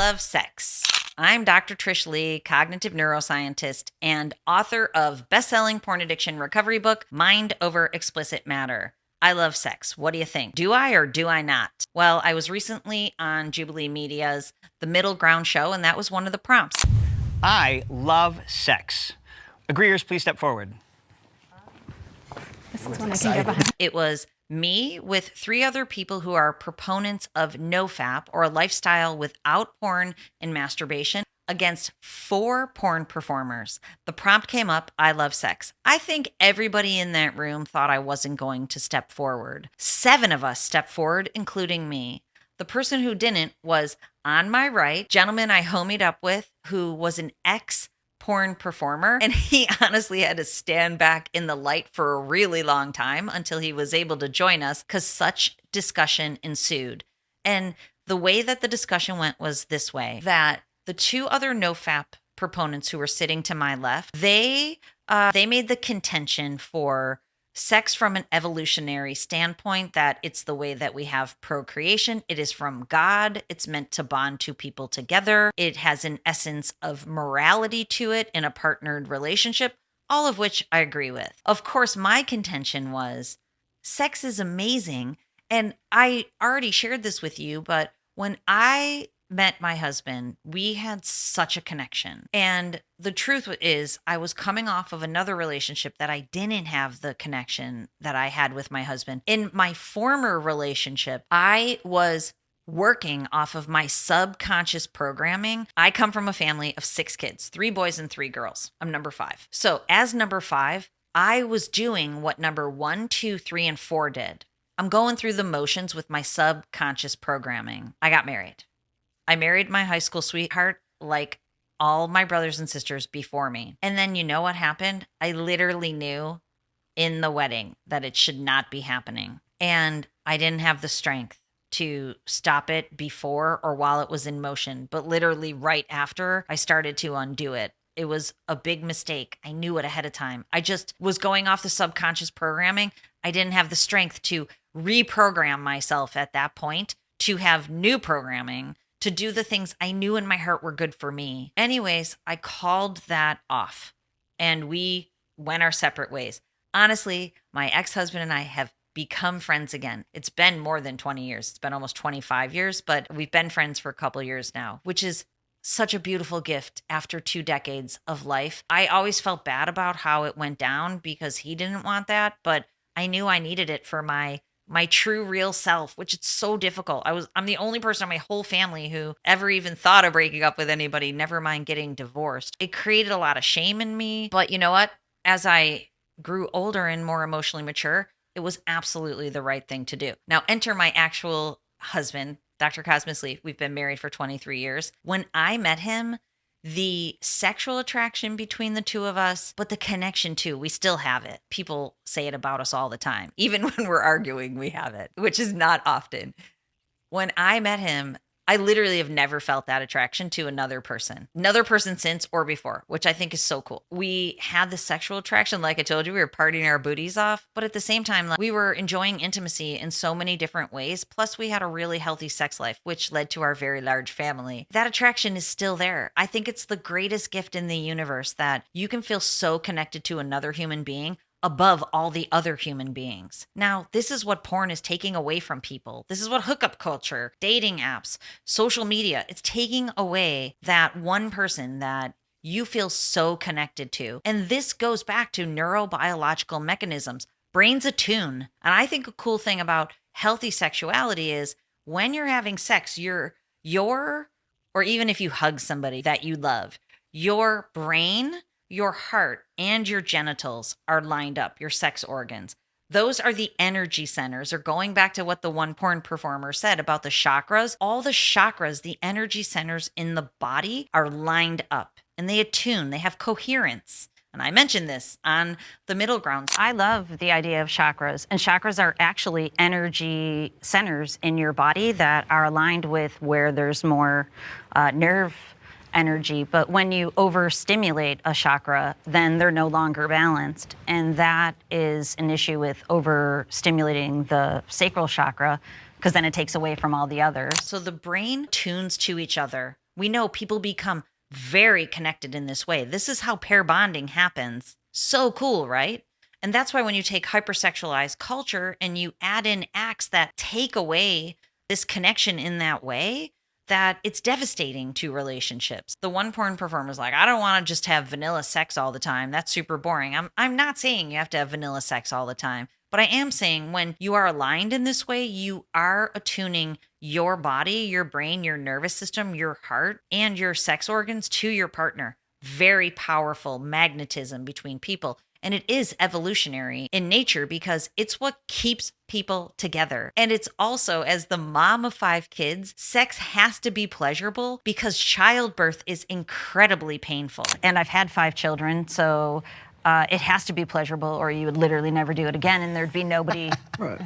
love sex. I'm Dr. Trish Leigh, cognitive neuroscientist and author of best-selling porn addiction recovery book, Mind Over Explicit Matter. I love sex. What do you think? Do I or do I not? Well, I was recently on Jubilee Media's The Middleground show, and that was one of the prompts. I love sex. Agreeers, please step forward. This is one I can get behind. It was me with 3 other people who are proponents of nofap, or a lifestyle without porn and masturbation, against 4 porn performers. The prompt came up, I love sex. I think everybody in that room thought I wasn't going to step forward. 7 of us stepped forward, including me. The person who didn't was on my right, gentleman I homied up with, who was an ex-porn performer, and he honestly had to stand back in the light for a really long time until he was able to join us, because such discussion ensued. And the way that the discussion went was this way, that the 2 other nofap proponents who were sitting to my left, they made the contention for sex from an evolutionary standpoint, that it's the way that we have procreation. It is from God. It's meant to bond 2 people together. It has an essence of morality to it in a partnered relationship, all of which I agree with. Of course, my contention was sex is amazing. And I already shared this with you, but when I met my husband, we had such a connection. And the truth is, I was coming off of another relationship that I didn't have the connection that I had with my husband. In my former relationship, I was working off of my subconscious programming. I come from a family of 6 kids, 3 boys and 3 girls. I'm number 5. So as number 5, I was doing what number 1, 2, 3, and 4 did. I'm going through the motions with my subconscious programming. I got married. I married my high school sweetheart like all my brothers and sisters before me. And then you know what happened? I literally knew in the wedding that it should not be happening. And I didn't have the strength to stop it before or while it was in motion. But literally right after, I started to undo it. It was a big mistake. I knew it ahead of time. I just was going off the subconscious programming. I didn't have the strength to reprogram myself at that point to have new programming, to do the things I knew in my heart were good for me. Anyways, I called that off and we went our separate ways. Honestly, my ex-husband and I have become friends again. It's been more than 20 years. It's been almost 25 years, but we've been friends for a couple years now, which is such a beautiful gift after 2 decades of life. I always felt bad about how it went down because he didn't want that, but I knew I needed it for my true real self, which it's so difficult. I'm the only person in my whole family who ever even thought of breaking up with anybody, never mind getting divorced. It created a lot of shame in me. But you know what? As I grew older and more emotionally mature, it was absolutely the right thing to do. Now enter my actual husband, Dr. Cosmos Leigh. We've been married for 23 years. When I met him, the sexual attraction between the 2 of us, but the connection too, we still have it. People say it about us all the time. Even when we're arguing, we have it, which is not often. When I met him, I literally have never felt that attraction to another person since or before, which I think is so cool. We had the sexual attraction. Like I told you, we were partying our booties off, but at the same time, we were enjoying intimacy in so many different ways. Plus we had a really healthy sex life, which led to our very large family. That attraction is still there. I think it's the greatest gift in the universe that you can feel so connected to another human being above all the other human beings. Now, this is what porn is taking away from people. This is what hookup culture, dating apps, social media, it's taking away that one person that you feel so connected to. And this goes back to neurobiological mechanisms. Brains attune. And I think a cool thing about healthy sexuality is when you're having sex, or even if you hug somebody that you love, your brain, your heart, and your genitals are lined up, your sex organs. Those are the energy centers, or going back to what the one porn performer said about the chakras, all the chakras, the energy centers in the body are lined up and they attune, they have coherence. And I mentioned this on the Middleground. I love the idea of chakras, and chakras are actually energy centers in your body that are aligned with where there's more nerve energy. But when you overstimulate a chakra, then they're no longer balanced. And that is an issue with overstimulating the sacral chakra, because then it takes away from all the others. So the brain tunes to each other We know people become very connected in this way. This is how pair bonding happens. So cool, right? And that's why when you take hypersexualized culture and you add in acts that take away this connection in that way, that it's devastating to relationships. The one porn performer's like, I don't want to just have vanilla sex all the time. That's super boring. I'm not saying you have to have vanilla sex all the time, but I am saying when you are aligned in this way, you are attuning your body, your brain, your nervous system, your heart, and your sex organs to your partner. Very powerful magnetism between people. And it is evolutionary in nature because it's what keeps people together. And it's also, as the mom of 5 kids, sex has to be pleasurable because childbirth is incredibly painful. And I've had 5 children, so it has to be pleasurable or you would literally never do it again and there'd be nobody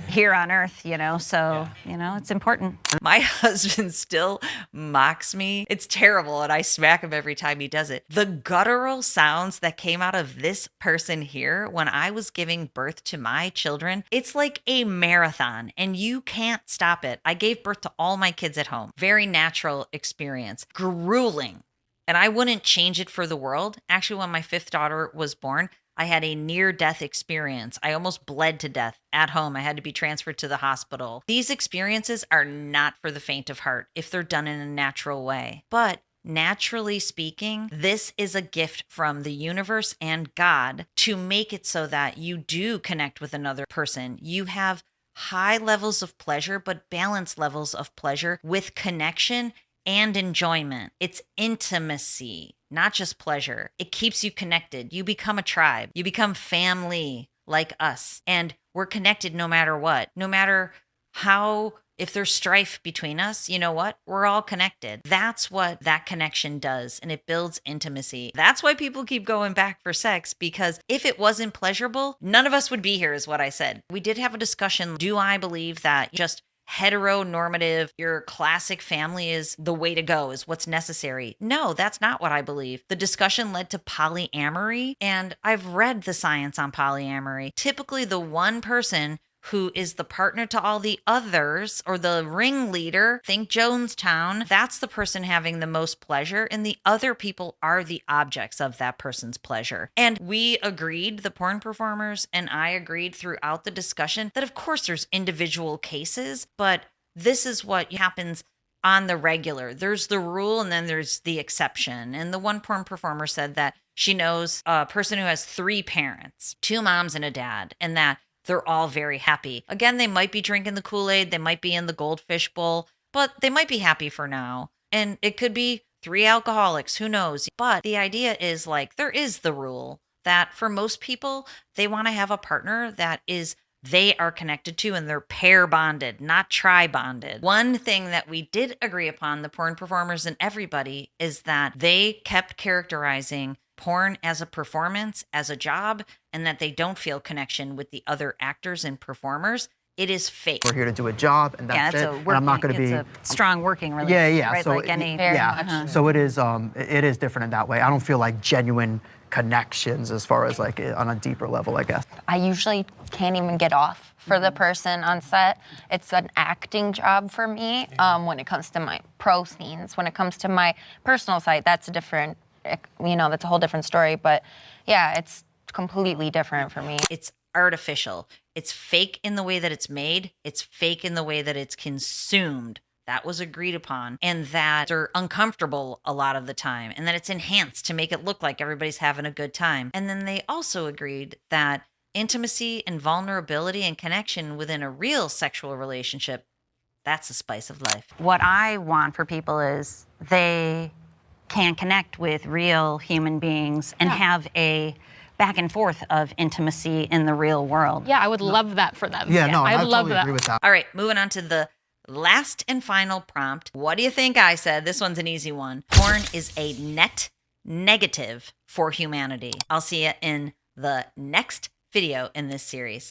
here on earth, so, it's important. My husband still mocks me. It's terrible and I smack him every time he does it. The guttural sounds that came out of this person here when I was giving birth to my children, it's like a marathon and you can't stop it. I gave birth to all my kids at home. Very natural experience. Grueling. And I wouldn't change it for the world. Actually, when my 5th daughter was born, I had a near-death experience. I almost bled to death at home. I had to be transferred to the hospital. These experiences are not for the faint of heart if they're done in a natural way. But naturally speaking, this is a gift from the universe and God to make it so that you do connect with another person. You have high levels of pleasure, but balanced levels of pleasure with connection and enjoyment. It's intimacy, not just pleasure. It keeps you connected. You become a tribe. You become family like us. And we're connected no matter what. No matter how, if there's strife between us, you know what? We're all connected. That's what that connection does. And it builds intimacy. That's why people keep going back for sex, because if it wasn't pleasurable, none of us would be here, is what I said. We did have a discussion. Do I believe that just heteronormative, your classic family is the way to go, is what's necessary? No, that's not what I believe. The discussion led to polyamory, and I've read the science on polyamory. Typically, the one person who is the partner to all the others, or the ringleader, think Jonestown, that's the person having the most pleasure, and the other people are the objects of that person's pleasure. And we agreed, the porn performers and I agreed throughout the discussion, that of course there's individual cases, but this is what happens on the regular. There's the rule and then there's the exception. And the one porn performer said that she knows a person who has 3 parents, 2 moms and a dad, and that they're all very happy. Again, they might be drinking the Kool-Aid, they might be in the goldfish bowl, but they might be happy for now. And it could be 3 alcoholics, who knows? But the idea is, like, there is the rule that for most people, they want to have a partner that is they are connected to and they're pair bonded, not tri bonded. One thing that we did agree upon, the porn performers and everybody, is that they kept characterizing porn as a performance, as a job, and that they don't feel connection with the other actors and performers. It is fake. We're here to do a job, and that's it. And I'm not going to be a strong working relationship. Yeah. Right? So like any. So it is different in that way. I don't feel like genuine connections as far as like on a deeper level, I guess. I usually can't even get off for the person on set. It's an acting job for me. When it comes to my pro scenes, when it comes to my personal side, that's a different. That's a whole different story. But yeah, it's completely different for me. It's artificial. It's fake in the way that it's made. It's fake in the way that it's consumed. That was agreed upon. And that they're uncomfortable a lot of the time. And that it's enhanced to make it look like everybody's having a good time. And then they also agreed that intimacy and vulnerability and connection within a real sexual relationship, that's the spice of life. What I want for people is they can connect with real human beings and have a back and forth of intimacy in the real world. Yeah, I would love that for them. Yeah, no, I I love totally that. agree with that. All right, moving on to the last and final prompt. What do you think I said? This one's an easy one. Porn is a net negative for humanity. I'll see you in the next video in this series.